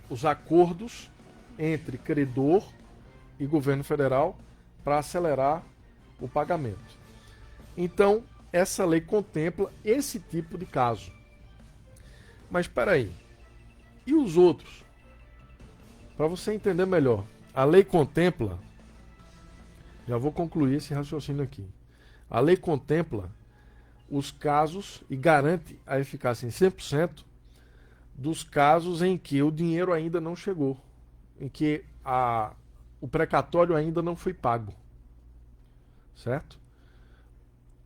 [SPEAKER 5] os acordos entre credor e governo federal para acelerar o pagamento. Então, essa lei contempla esse tipo de caso. Mas espera aí. E os outros? Para você entender melhor, a lei contempla, já vou concluir esse raciocínio aqui. A lei contempla os casos e garante a eficácia em 100% dos casos em que o dinheiro ainda não chegou, em que o precatório ainda não foi pago. Certo?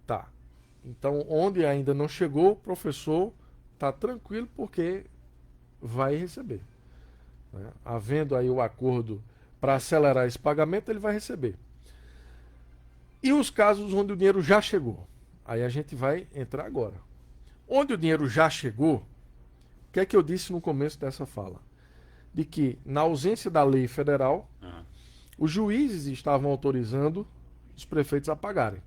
[SPEAKER 5] Tá. Então, onde ainda não chegou, o professor está tranquilo porque vai receber. Né? Havendo aí o acordo para acelerar esse pagamento, ele vai receber. E os casos onde o dinheiro já chegou? Aí a gente vai entrar agora. Onde o dinheiro já chegou, o que é que eu disse no começo dessa fala? De que, na ausência da lei federal, os juízes estavam autorizando os prefeitos a pagarem.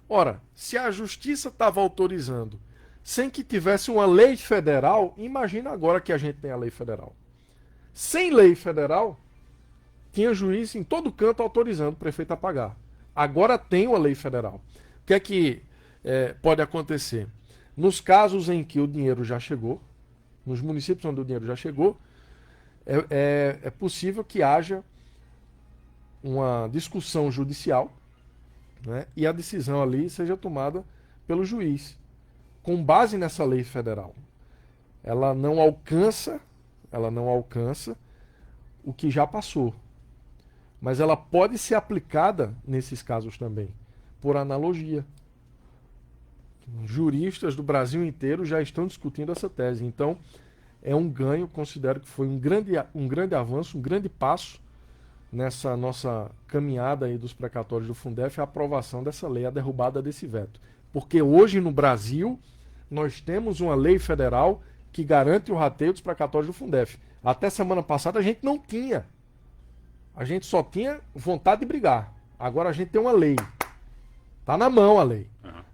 [SPEAKER 5] Ora, se a justiça estava autorizando sem que tivesse uma lei federal, imagina agora que a gente tem a lei federal. Sem lei federal, tinha juiz em todo canto autorizando o prefeito a pagar. Agora tem uma lei federal. O que é que pode acontecer? Nos casos em que o dinheiro já chegou, nos municípios onde o dinheiro já chegou, é possível que haja uma discussão judicial, né, e a decisão ali seja tomada pelo juiz, com base nessa lei federal. Ela não alcança o que já passou. Mas ela pode ser aplicada nesses casos também, por analogia. Juristas do Brasil inteiro já estão discutindo essa tese. Então, é um ganho, considero que foi um grande avanço, um grande passo nessa nossa caminhada aí dos precatórios do Fundef, a aprovação dessa lei, a derrubada desse veto. Porque hoje no Brasil nós temos uma lei federal que garante o rateio dos precatórios do Fundef. Até semana passada a gente não tinha. A gente só tinha vontade de brigar. Agora a gente tem uma lei. Tá na mão a lei.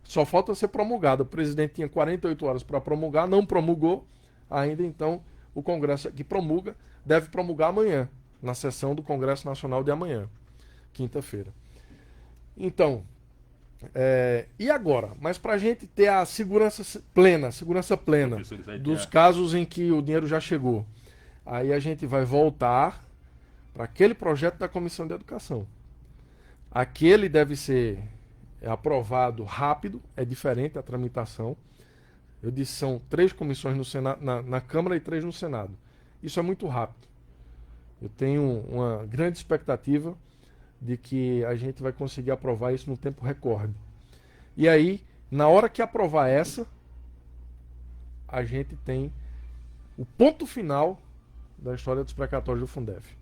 [SPEAKER 5] Só falta ser promulgada. O presidente tinha 48 horas para promulgar, não promulgou ainda, então o Congresso que promulga deve promulgar amanhã, na sessão do Congresso Nacional de amanhã, quinta-feira. Então, e agora? Mas para a gente ter a segurança plena dos casos em que o dinheiro já chegou, aí a gente vai voltar para aquele projeto da Comissão de Educação. Aquele deve ser aprovado rápido, é diferente a tramitação. Eu disse, são 3 comissões no Senado, na Câmara e 3 no Senado. Isso é muito rápido. Eu tenho uma grande expectativa de que a gente vai conseguir aprovar isso num tempo recorde. E aí, na hora que aprovar essa, a gente tem o ponto final da história dos precatórios do Fundef.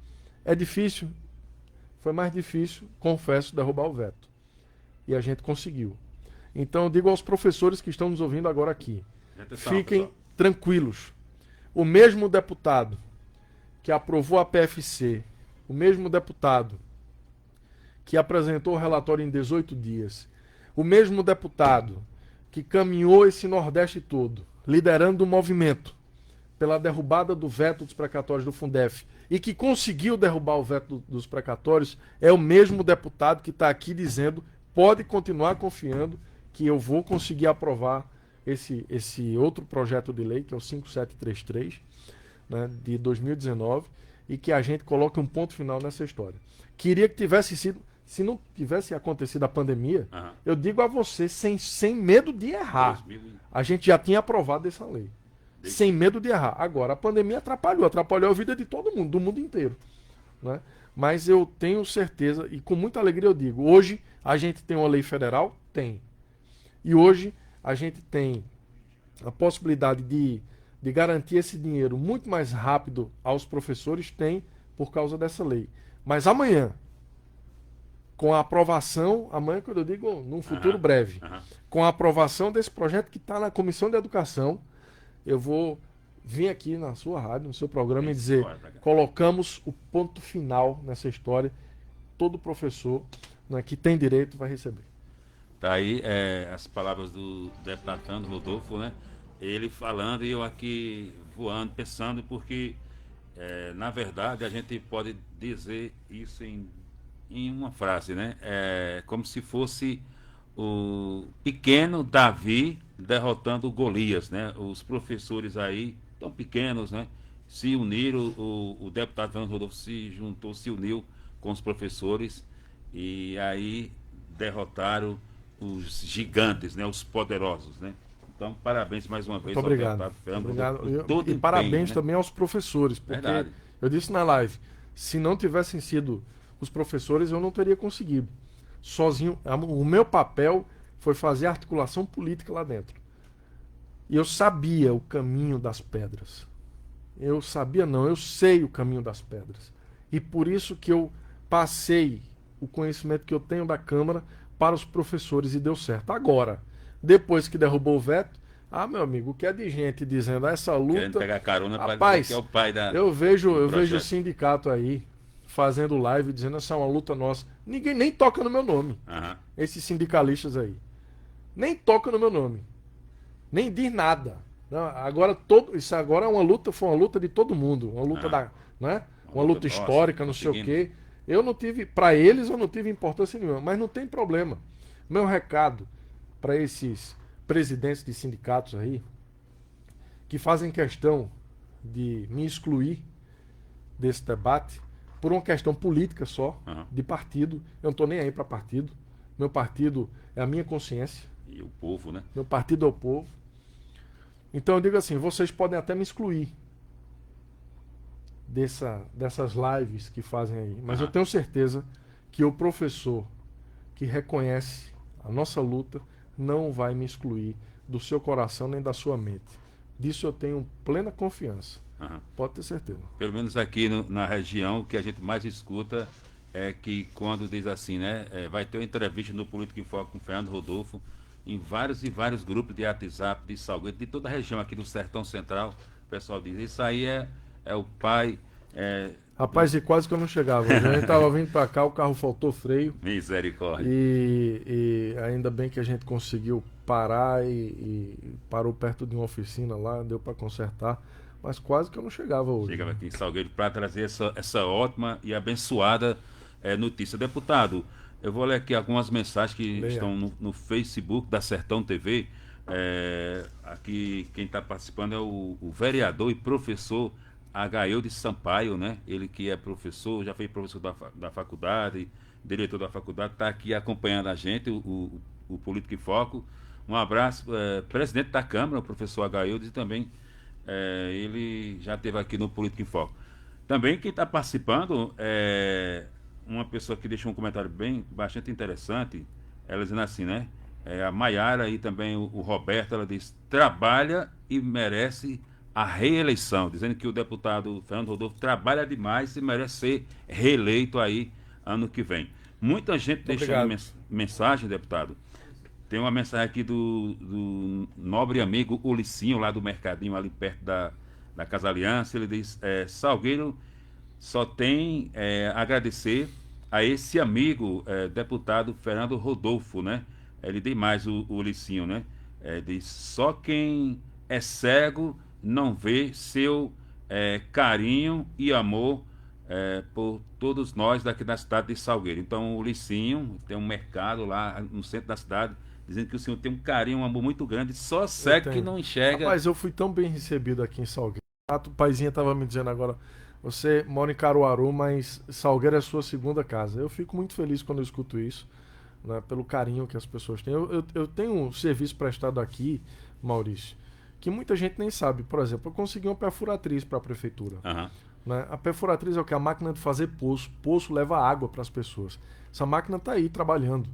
[SPEAKER 5] É difícil, foi mais difícil, confesso, derrubar o veto. E a gente conseguiu. Então eu digo aos professores que estão nos ouvindo agora aqui, fiquem tranquilos. O mesmo deputado que aprovou a PFC, o mesmo deputado que apresentou o relatório em 18 dias, o mesmo deputado que caminhou esse Nordeste todo, liderando o movimento pela derrubada do veto dos precatórios do Fundef e que conseguiu derrubar o veto dos precatórios, é o mesmo deputado que está aqui dizendo: pode continuar confiando que eu vou conseguir aprovar esse outro projeto de lei, que é o 5733, né, de 2019, e que a gente coloque um ponto final nessa história. Queria que tivesse sido, se não tivesse acontecido a pandemia, eu digo a você, sem medo de errar, a gente já tinha aprovado essa lei. Sem medo de errar. Agora, a pandemia atrapalhou a vida de todo mundo, do mundo inteiro, né? Mas eu tenho certeza, e com muita alegria eu digo, hoje a gente tem uma lei federal? Tem. E hoje a gente tem a possibilidade de garantir esse dinheiro muito mais rápido aos professores? Tem, por causa dessa lei. Mas amanhã, com a aprovação, amanhã quando eu digo num futuro breve, com a aprovação desse projeto que está na Comissão de Educação, eu vou vir aqui na sua rádio, no seu programa, e dizer: colocamos o ponto final nessa história. Todo professor, né, que tem direito vai receber.
[SPEAKER 4] Tá aí as palavras do deputado Fernando Rodolfo, né? Ele falando e eu aqui voando, pensando, porque na verdade a gente pode dizer isso em uma frase, né? Como se fosse o pequeno Davi derrotando Golias, né? Os professores aí tão pequenos, né? Se uniram, o deputado Fernando Rodolfo se uniu com os professores e aí derrotaram os gigantes, né? Os poderosos, né? Então, parabéns mais uma vez
[SPEAKER 5] ao deputado Fernando Rodolfo. E parabéns, né, também aos professores, porque verdade. Eu disse na live, se não tivessem sido os professores, eu não teria conseguido. Sozinho, o meu papel foi fazer articulação política lá dentro. E eu sabia o caminho das pedras. Eu sei o caminho das pedras. E por isso que eu passei o conhecimento que eu tenho da Câmara para os professores e deu certo. Agora, depois que derrubou o veto, meu amigo, o que é de gente dizendo essa luta... Querendo
[SPEAKER 4] pegar carona para
[SPEAKER 5] dizer
[SPEAKER 4] que é o pai da...
[SPEAKER 5] Eu vejo o sindicato aí fazendo live dizendo: essa é uma luta nossa. Ninguém nem toca no meu nome. Esses sindicalistas aí. Nem toca no meu nome. Nem diz nada. Não, isso agora é uma luta, foi uma luta de todo mundo. Uma luta uma luta histórica, não sei o quê. Eu não tive, para eles eu não tive importância nenhuma, mas não tem problema. Meu recado para esses presidentes de sindicatos aí, que fazem questão de me excluir desse debate, por uma questão política só, de partido. Eu não estou nem aí para partido. Meu partido é a minha consciência.
[SPEAKER 4] E o povo, né?
[SPEAKER 5] Meu partido é o povo. Então eu digo assim, vocês podem até me excluir dessas lives que fazem aí. Mas eu tenho certeza que o professor que reconhece a nossa luta não vai me excluir do seu coração nem da sua mente. Disso eu tenho plena confiança. Pode ter certeza.
[SPEAKER 4] Pelo menos aqui na região, o que a gente mais escuta é que quando diz assim, né? Vai ter uma entrevista no Política em Foco com o Fernando Rodolfo, em vários e vários grupos de WhatsApp de Salgueiro, de toda a região aqui do Sertão Central. O pessoal diz, isso aí é o pai.
[SPEAKER 5] Rapaz, e quase que eu não chegava. A gente tava vindo pra cá, o carro faltou freio.
[SPEAKER 4] Misericórdia.
[SPEAKER 5] E ainda bem que a gente conseguiu parar e parou perto de uma oficina lá, deu para consertar. Mas quase que eu não chegava hoje.
[SPEAKER 4] Chegava aqui em Salgueiro para trazer essa ótima e abençoada notícia. Deputado, eu vou ler aqui algumas mensagens que
[SPEAKER 5] Leia.
[SPEAKER 4] estão no Facebook da Sertão TV. Aqui quem está participando é o vereador e professor Agaildo Sampaio, né? Ele que é professor, já foi professor da faculdade, diretor da faculdade, está aqui acompanhando a gente, o Político em Foco. Um abraço, presidente da Câmara, o professor Agaildo, e também ele já esteve aqui no Político em Foco. Também quem está participando é uma pessoa que deixou um comentário bastante interessante, ela dizendo assim, né? A Maiara e também o Roberto, ela diz, trabalha e merece a reeleição, dizendo que o deputado Fernando Rodolfo trabalha demais e merece ser reeleito aí ano que vem. Muita gente deixando mensagem, deputado. Tem uma mensagem aqui do nobre amigo Ulicinho, lá do Mercadinho, ali perto da Casa Aliança. Ele diz, Salgueiro só tem a agradecer a esse amigo deputado Fernando Rodolfo, né? Ele diz mais o Ulicinho, né? Diz, só quem é cego não vê seu carinho e amor por todos nós daqui da cidade de Salgueiro. Então o Ulicinho tem um mercado lá no centro da cidade, dizendo que o senhor tem um carinho, um amor muito grande, só cego que não enxerga.
[SPEAKER 5] Rapaz, eu fui tão bem recebido aqui em Salgueiro. O paizinho estava me dizendo agora, você mora em Caruaru, mas Salgueiro é a sua segunda casa. Eu fico muito feliz quando eu escuto isso, né, pelo carinho que as pessoas têm. Eu tenho um serviço prestado aqui, Maurício, que muita gente nem sabe. Por exemplo, eu consegui uma perfuratriz para a prefeitura.
[SPEAKER 4] Uhum.
[SPEAKER 5] Né? A perfuratriz é o que? A máquina de fazer poço. Poço leva água para as pessoas. Essa máquina está aí trabalhando.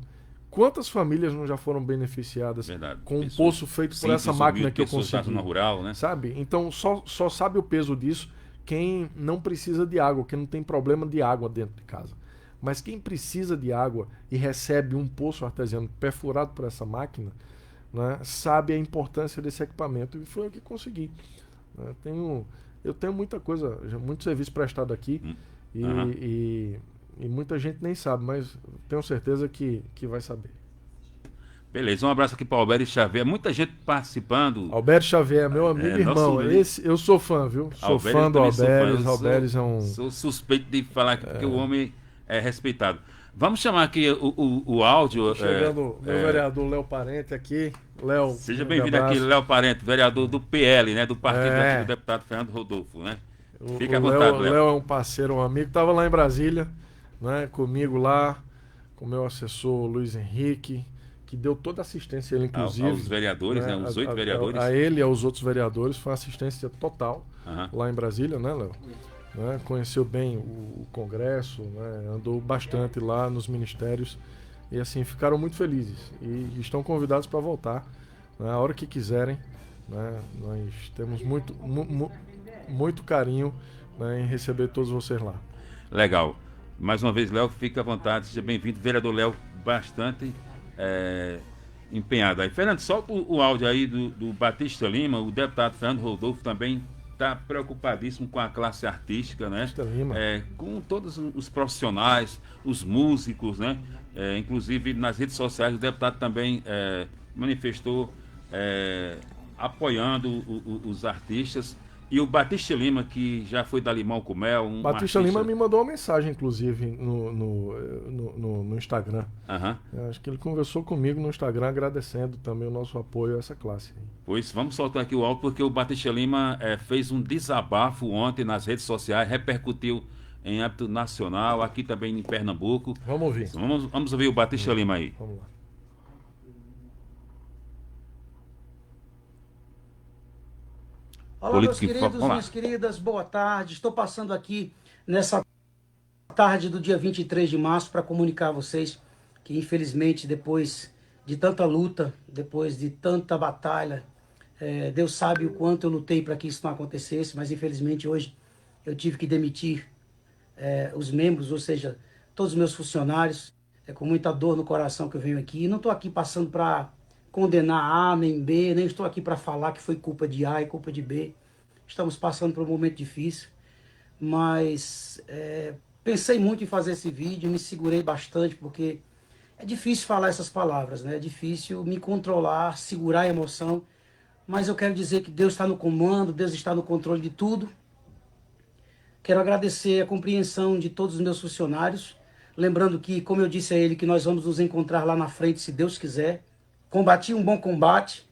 [SPEAKER 5] Quantas famílias não já foram beneficiadas com um poço feito por essa máquina que eu consegui?
[SPEAKER 4] Na rural, né?
[SPEAKER 5] Sabe? Então só sabe o peso disso quem não precisa de água, quem não tem problema de água dentro de casa. Mas quem precisa de água e recebe um poço artesiano perfurado por essa máquina, né, sabe a importância desse equipamento. E foi o que consegui. Né? Eu tenho muita coisa, muito serviço prestado aqui e muita gente nem sabe, mas tenho certeza que vai saber.
[SPEAKER 4] Beleza, um abraço aqui para o Alberto Xavier. Muita gente participando.
[SPEAKER 5] Alberto Xavier, meu amigo e irmão. Eu sou fã, viu? Sou fã do Alberto. Alberto é um.
[SPEAKER 4] Sou suspeito de falar que o homem é respeitado. Vamos chamar aqui o áudio.
[SPEAKER 5] Chegando meu vereador Léo Parente aqui. Léo.
[SPEAKER 4] Seja bem-vindo aqui, Léo Parente, vereador do PL, né? Do partido do deputado Fernando Rodolfo, né? Fica à vontade, Léo.
[SPEAKER 5] O Léo é um parceiro, um amigo. Estava lá em Brasília, né? Comigo lá, com o meu assessor Luiz Henrique, que deu toda a assistência, ele inclusive.
[SPEAKER 4] Aos vereadores, né? Os 8 vereadores.
[SPEAKER 5] A ele e aos outros vereadores, foi uma assistência total lá em Brasília, né, Léo? Né? Conheceu bem o Congresso, né? Andou bastante lá nos ministérios e assim ficaram muito felizes e estão convidados para voltar, né? A hora que quiserem, né? Nós temos muito carinho, né, em receber todos vocês lá.
[SPEAKER 4] Legal. Mais uma vez, Léo, fica à vontade, seja bem-vindo. Vereador Léo, bastante empenhado aí. Fernando, solta o áudio aí do Batista Lima, o deputado Fernando Rodolfo também está preocupadíssimo com a classe artística, né? Com todos os profissionais, os músicos, né? Inclusive nas redes sociais o deputado também manifestou apoiando os artistas. E o Batista Lima, que já foi da Limão com Mel.
[SPEAKER 5] Batista Lima me mandou uma mensagem, inclusive, no Instagram. Acho que ele conversou comigo no Instagram, agradecendo também o nosso apoio a essa classe.
[SPEAKER 4] Pois vamos soltar aqui o áudio, porque o Batista Lima fez um desabafo ontem nas redes sociais, repercutiu em âmbito nacional, aqui também em Pernambuco.
[SPEAKER 5] Vamos ouvir.
[SPEAKER 4] Vamos ouvir o Batista Lima aí.
[SPEAKER 5] Vamos lá.
[SPEAKER 6] Olá, meus queridos, minhas queridas, boa tarde. Estou passando aqui nessa tarde do dia 23 de março para comunicar a vocês que, infelizmente, depois de tanta luta, depois de tanta batalha, Deus sabe o quanto eu lutei para que isso não acontecesse, mas, infelizmente, hoje eu tive que demitir os membros, ou seja, todos os meus funcionários. É com muita dor no coração que eu venho aqui. E não estou aqui passando para condenar A nem B, nem estou aqui para falar que foi culpa de A e culpa de B. Estamos passando por um momento difícil, mas pensei muito em fazer esse vídeo, me segurei bastante, porque é difícil falar essas palavras, né? É difícil me controlar, segurar a emoção, mas eu quero dizer que Deus está no comando, Deus está no controle de tudo. Quero agradecer a compreensão de todos os meus funcionários, lembrando que, como eu disse a ele, que nós vamos nos encontrar lá na frente, se Deus quiser. Combati um bom combate,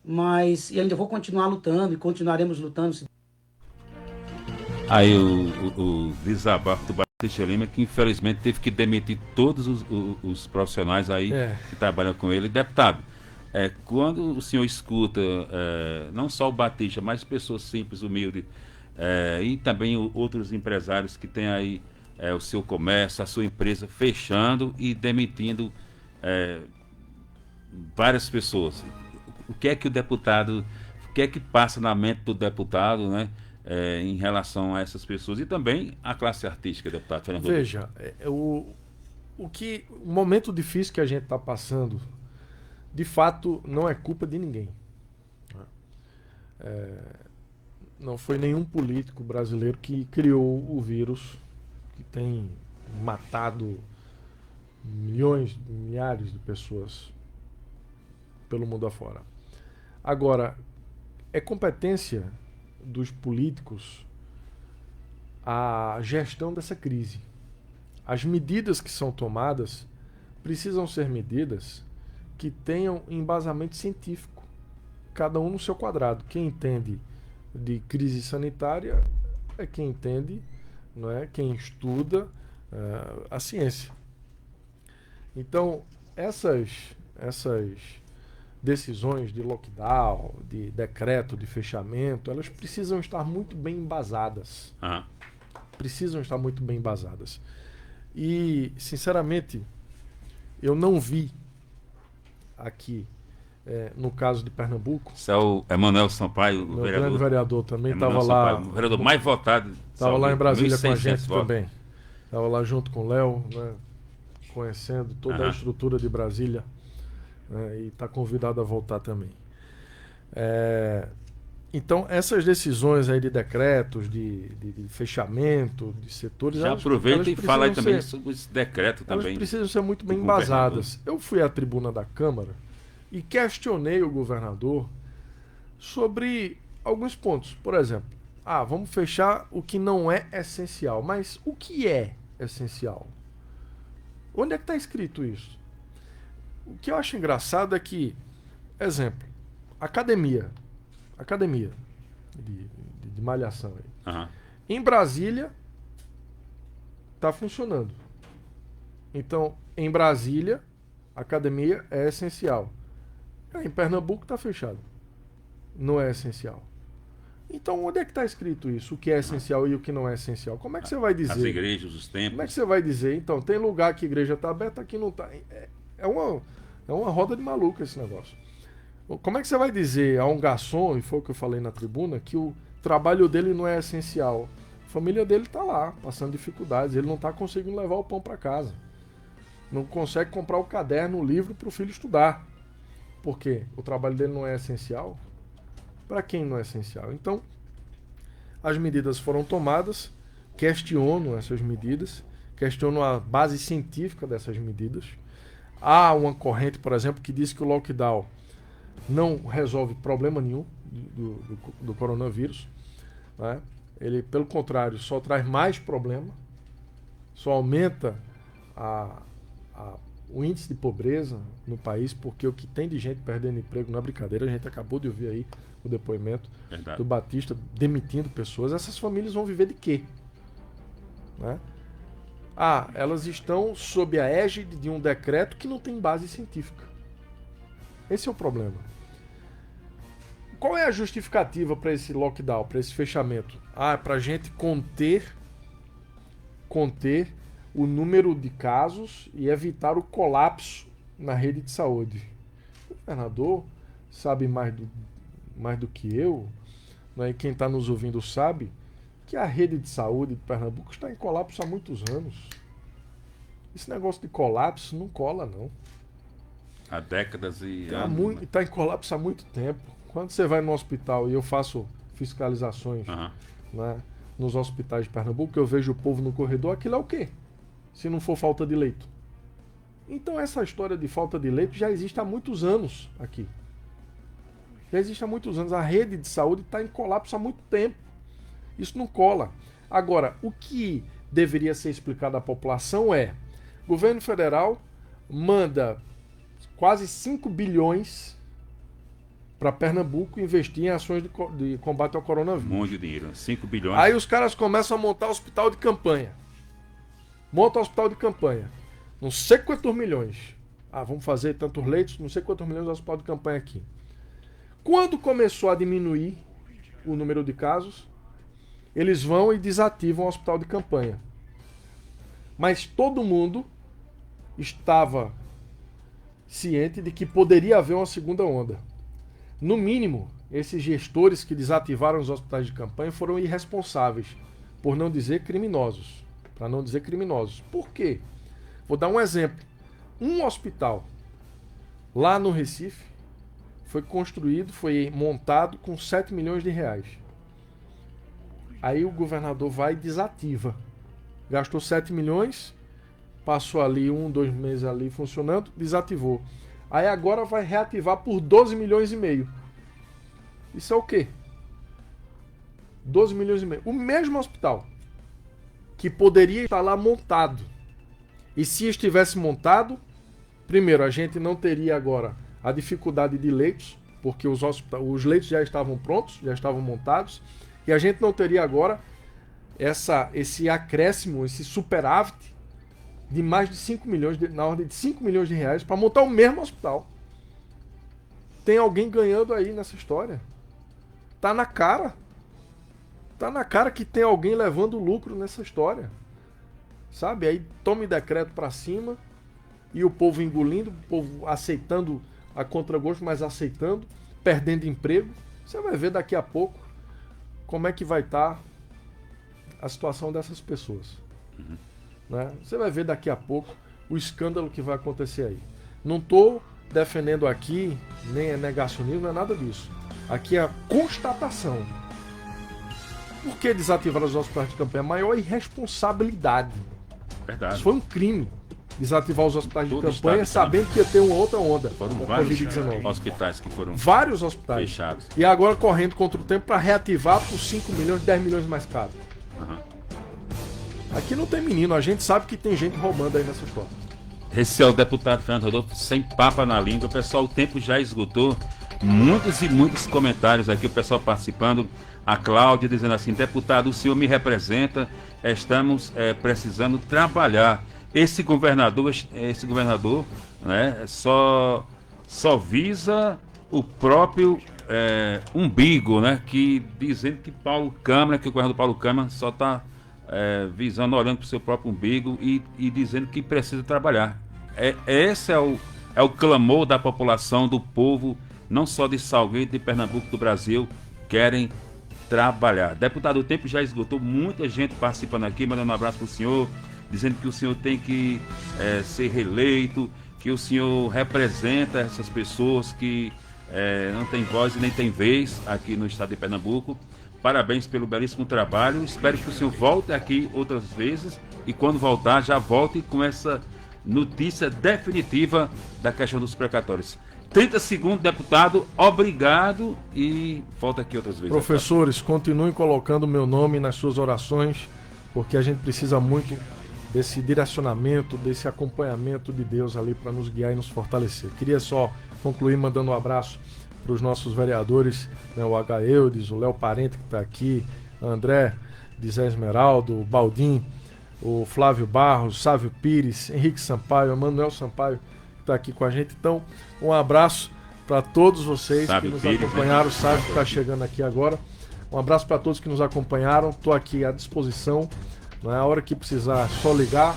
[SPEAKER 6] mas e ainda vou continuar lutando e continuaremos lutando.
[SPEAKER 4] Aí o desabafo do Batista Lima, que infelizmente teve que demitir todos os profissionais aí que trabalham com ele. Deputado, quando o senhor escuta não só o Batista, mas pessoas simples, humildes, e também outros empresários que têm aí o seu comércio, a sua empresa fechando e demitindo várias pessoas, o que é que o que é que passa na mente do deputado, né? Em relação a essas pessoas e também a classe artística, deputado Fernando?
[SPEAKER 5] Veja, o momento difícil que a gente está passando, de fato, não é culpa de ninguém. Não foi nenhum político brasileiro que criou o vírus, que tem matado milhões, milhares de pessoas pelo mundo afora. Agora, é competência dos políticos a gestão dessa crise. As medidas que são tomadas precisam ser medidas que tenham embasamento científico, cada um no seu quadrado. Quem entende de crise sanitária é quem entende, não é? Quem estuda a ciência. Então, essas decisões de lockdown, de decreto de fechamento, elas precisam estar muito bem embasadas. Precisam estar muito bem embasadas. E, sinceramente, eu não vi aqui, no caso de Pernambuco...
[SPEAKER 4] Isso é o Emanuel Sampaio, o vereador.
[SPEAKER 5] Grande vereador também, estava lá...
[SPEAKER 4] O vereador mais votado.
[SPEAKER 5] Estava lá em Brasília com a gente
[SPEAKER 4] votos.
[SPEAKER 5] também. Estava lá junto com o Léo, né, conhecendo toda a estrutura de Brasília. E está convidado a voltar também. Então, essas decisões aí de decretos, de fechamento de setores...
[SPEAKER 4] Já aproveita e fala aí também sobre esse decreto também.
[SPEAKER 5] Elas precisam ser muito bem embasadas. Eu fui à tribuna da Câmara e questionei o governador sobre alguns pontos. Por exemplo, vamos fechar o que não é essencial. Mas o que é essencial? Onde é que está escrito isso? O que eu acho engraçado é que, exemplo, academia de malhação aí. Em Brasília está funcionando. Então, em Brasília, a academia é essencial. Em Pernambuco está fechado. Não é essencial. Então, onde é que está escrito isso? O que é essencial e o que não é essencial? Como é que você vai dizer?
[SPEAKER 4] As igrejas, os templos.
[SPEAKER 5] Como é que você vai dizer? Então, tem lugar que a igreja está aberta, aqui não está. É uma roda de maluco esse negócio. Como é que você vai dizer a um garçom, e foi o que eu falei na tribuna, que o trabalho dele não é essencial? A família dele está lá, passando dificuldades, ele não está conseguindo levar o pão para casa. Não consegue comprar o caderno, o livro para o filho estudar. Por quê? O trabalho dele não é essencial? Para quem não é essencial? Então, as medidas foram tomadas, questiono essas medidas, questiono a base científica dessas medidas. Há uma corrente, por exemplo, que diz que o lockdown não resolve problema nenhum do coronavírus, né? Ele, pelo contrário, só traz mais problema, só aumenta o índice de pobreza no país, porque o que tem de gente perdendo emprego não é brincadeira. A gente acabou de ouvir aí o depoimento do Batista demitindo pessoas. Essas famílias vão viver de quê? Né? Elas estão sob a égide de um decreto que não tem base científica. Esse é o problema. Qual é a justificativa para esse lockdown, para esse fechamento? É para a gente conter o número de casos e evitar o colapso na rede de saúde. O governador sabe mais do que eu, né, e quem está nos ouvindo sabe, que a rede de saúde de Pernambuco está em colapso há muitos anos. Esse negócio de colapso não cola, não.
[SPEAKER 4] Há décadas e
[SPEAKER 5] Está em colapso há muito tempo. Quando você vai no hospital, e eu faço fiscalizações né, nos hospitais de Pernambuco, eu vejo o povo no corredor, aquilo é o quê? Se não for falta de leito. Então essa história de falta de leito já existe há muitos anos aqui. Já existe há muitos anos. A rede de saúde está em colapso há muito tempo. Isso não cola. Agora, o que deveria ser explicado à população é: o governo federal manda quase 5 bilhões para Pernambuco investir em ações de combate ao coronavírus.
[SPEAKER 4] Um monte de dinheiro, 5 bilhões.
[SPEAKER 5] Aí os caras começam a montar hospital de campanha. Monta hospital de campanha. Não sei quantos milhões. Vamos fazer tantos leitos, não sei quantos milhões de hospital de campanha aqui. Quando começou a diminuir o número de casos, eles vão e desativam o hospital de campanha. Mas todo mundo estava ciente de que poderia haver uma segunda onda. No mínimo, esses gestores que desativaram os hospitais de campanha foram irresponsáveis, por não dizer criminosos. Para não dizer criminosos. Por quê? Vou dar um exemplo. Um hospital lá no Recife foi construído, foi montado com 7 milhões de reais. Aí o governador vai e desativa. Gastou 7 milhões, passou ali 2 meses ali funcionando, desativou. Aí agora vai reativar por 12 milhões e meio. Isso é o quê? 12 milhões e meio. O mesmo hospital que poderia estar lá montado. E se estivesse montado, primeiro, a gente não teria agora a dificuldade de leitos, porque os leitos já estavam prontos, já estavam montados, e a gente não teria agora esse acréscimo, esse superávit de mais de 5 milhões, na ordem de 5 milhões de reais, para montar o mesmo hospital. Tem alguém ganhando aí nessa história. Tá na cara. Tá na cara que tem alguém levando lucro nessa história. Sabe? Aí tome decreto para cima e o povo engolindo, o povo aceitando a contragosto, mas aceitando, perdendo emprego. Você vai ver daqui a pouco como é que vai estar a situação dessas pessoas. Né? Você vai ver daqui a pouco o escândalo que vai acontecer aí. Não estou defendendo aqui, nem é negacionismo, não é nada disso. Aqui é a constatação. Por que desativaram os hospitais de campanha? A maior irresponsabilidade.
[SPEAKER 4] Verdade.
[SPEAKER 5] Isso foi um crime. Desativar os hospitais de campanha sabendo que ia ter uma outra onda.
[SPEAKER 4] Foram vários hospitais que foram
[SPEAKER 5] vários hospitais
[SPEAKER 4] fechados.
[SPEAKER 5] E agora correndo contra o tempo para reativar por 5 milhões, 10 milhões mais caro. Aqui não tem menino, a gente sabe que tem gente roubando aí nessa história.
[SPEAKER 4] Esse é o deputado Fernando Rodolfo, sem papa na língua. Pessoal, o tempo já esgotou. Muitos e muitos comentários aqui, o pessoal participando. A Cláudia dizendo assim: deputado, o senhor me representa, estamos precisando trabalhar. Esse governador, né, só visa o próprio umbigo, né? Que dizendo que Paulo Câmara, que o governador Paulo Câmara só está visando, olhando para o seu próprio umbigo e dizendo que precisa trabalhar. Esse é o clamor da população, do povo, não só de Salgueiro, de Pernambuco, do Brasil, querem trabalhar. Deputado, o tempo já esgotou, muita gente participando aqui, mandando um abraço para o senhor, dizendo que o senhor tem que ser reeleito, que o senhor representa essas pessoas que não têm voz e nem têm vez aqui no estado de Pernambuco. Parabéns pelo belíssimo trabalho. Espero que o senhor volte aqui outras vezes e quando voltar já volte com essa notícia definitiva da questão dos precatórios. 30 segundos, deputado, obrigado e volta aqui outras vezes.
[SPEAKER 5] Professores, continuem colocando meu nome nas suas orações, porque a gente precisa muito desse direcionamento, desse acompanhamento de Deus ali para nos guiar e nos fortalecer. Queria só concluir mandando um abraço para os nossos vereadores, né, o H. Eudes, o Léo Parente que está aqui, André de Zé Esmeraldo, o Baldim, o Flávio Barros, Sávio Pires, Henrique Sampaio, Emanuel Sampaio que está aqui com a gente. Então, um abraço para todos vocês que nos acompanharam, Sávio que está chegando aqui agora. Um abraço para todos que nos acompanharam, estou aqui à disposição. Na hora que precisar, só ligar,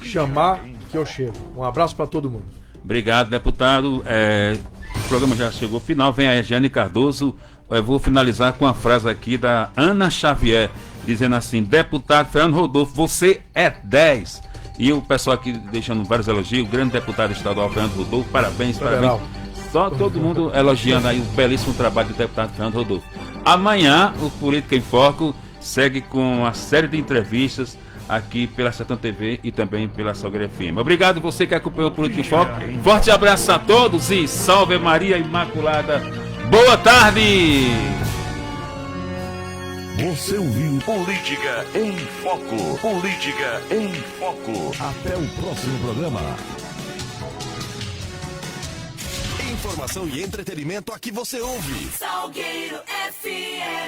[SPEAKER 5] chamar que eu chego. Um abraço para todo mundo.
[SPEAKER 4] Obrigado, deputado. O programa já chegou ao final. Vem a Jane Cardoso. Eu vou finalizar com a frase aqui da Ana Xavier, dizendo assim: deputado Fernando Rodolfo, você é 10. E o pessoal aqui deixando vários elogios, o grande deputado estadual Fernando Rodolfo, parabéns,
[SPEAKER 5] Federal.
[SPEAKER 4] parabéns. Só todo mundo elogiando aí o belíssimo trabalho do deputado Fernando Rodolfo. Amanhã, o Política em Foco segue com uma série de entrevistas aqui pela Sertão TV e também pela Salgueiro FM. Obrigado você que acompanhou o Política em Foco. Forte abraço a todos e salve Maria Imaculada. Boa tarde!
[SPEAKER 3] Você ouviu Política em Foco. Política em Foco. Até o próximo programa.
[SPEAKER 7] Informação e entretenimento aqui você ouve.
[SPEAKER 1] Salgueiro FM.